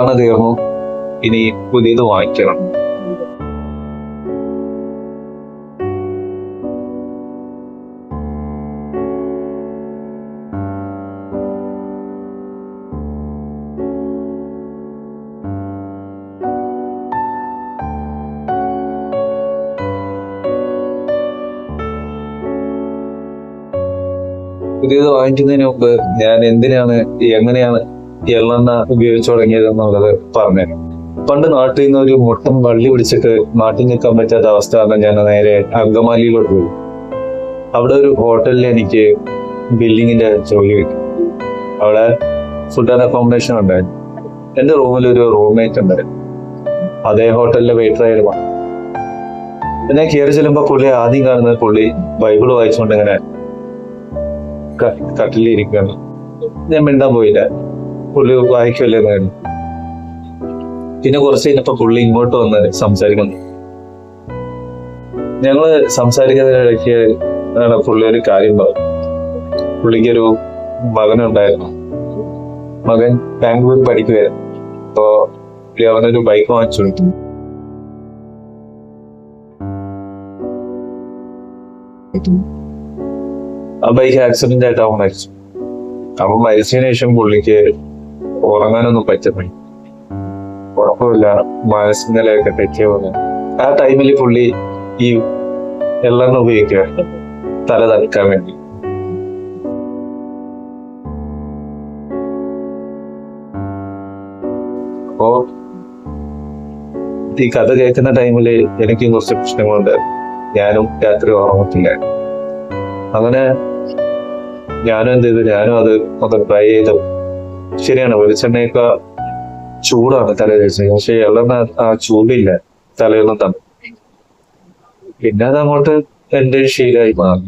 എള്ളെണ്ണ തീർന്നു, ഇനി പുതിയത് വാങ്ങിക്കണം. പുതിയത് വാങ്ങിക്കുന്നതിന് മുമ്പ് ഞാൻ എങ്ങനെയാണ് എള്ളെണ്ണ ഉപയോഗിച്ചു തുടങ്ങിയത് എന്നുള്ളത് പറഞ്ഞു. പണ്ട് നാട്ടിൽ നിന്ന് ഒരു മുട്ടം വള്ളി പിടിച്ചിട്ട് നാട്ടിൽ നിൽക്കാൻ പറ്റാത്ത അവസ്ഥ കാരണം ഞാൻ നേരെ അങ്കമാലിയിലോട്ട് പോയി. അവിടെ ഒരു ഹോട്ടലിൽ എനിക്ക് ബില്ലിങ്ങിന്റെ ജോലി കിട്ടി. അവിടെ ഫുഡ് ആൻഡ് അക്കോമഡേഷൻ ഉണ്ടായിരുന്നു. എന്റെ റൂമിൽ ഒരു റൂംമേറ്റ് ഉണ്ടായിരുന്നു, അതേ ഹോട്ടലിലെ വെയിറ്റർ ആയിരുന്നു. പിന്നെ കയറി ചെല്ലുമ്പോ പുള്ളി ആദ്യം കാണുന്നത് പുള്ളി ബൈബിള് വായിച്ചുകൊണ്ട് ഇങ്ങനെ കട്ടിലിരിക്കുകയാണ്. ഞാൻ മിണ്ടാൻ പോയില്ല, പുള്ളി വായിക്കുമല്ലേ എന്ന്. പിന്നെ കുറച്ച് കഴിഞ്ഞപ്പോ പുള്ളി ഇങ്ങോട്ട് വന്ന് സംസാരിക്കുന്നു. ഞങ്ങള് സംസാരിക്കുന്നതിനിടയ്ക്ക് പുള്ളി ഒരു കാര്യം പറഞ്ഞു. പുള്ളിക്കൊരു മകനുണ്ടായിരുന്നു. മകൻ ബാംഗ്ലൂർ പഠിക്കുകയായിരുന്നു. അപ്പോ പുള്ളി അവനൊരു ബൈക്ക് വാങ്ങിച്ചു കൊടുത്തു. ആ ബൈക്ക് ആക്സിഡന്റ് ആയിട്ട് അവൻ മരിച്ചു. അവൻ മരിച്ചതിന് ശേഷം പുള്ളിക്ക് ഉറങ്ങാനൊന്നും പറ്റുന്നില്ല, കുഴപ്പമില്ല, മനസ്സിന്നലെയൊക്കെ തെറ്റിയ പോലെ. ആ ടൈമിൽ പുള്ളി ഈ എള്ളെണ്ണ ഉപയോഗിക്കുക തല തണുക്കാൻ വേണ്ടി. അപ്പോ ഈ കഥ കേൾക്കുന്ന ടൈമില് എനിക്ക് കുറച്ച് പ്രശ്നങ്ങളുണ്ട്. ഞാനും രാത്രി ഉറങ്ങത്തില്ല. അങ്ങനെ ഞാനും എന്ത് ചെയ്തു, ഞാനും അത് ഒന്ന് ട്രൈ ചെയ്തു. ശരിയാണ്, വെളിച്ചെണ്ണയൊക്കെ ചൂടാണ് തല തേച്ചത്, പക്ഷെ എള്ളെണ്ണ ആ ചൂടില്ല, തലയൊന്നും തണുപ്പ്. പിന്നെ അത് അങ്ങോട്ട് എന്റെ ശീലമായി മാറി.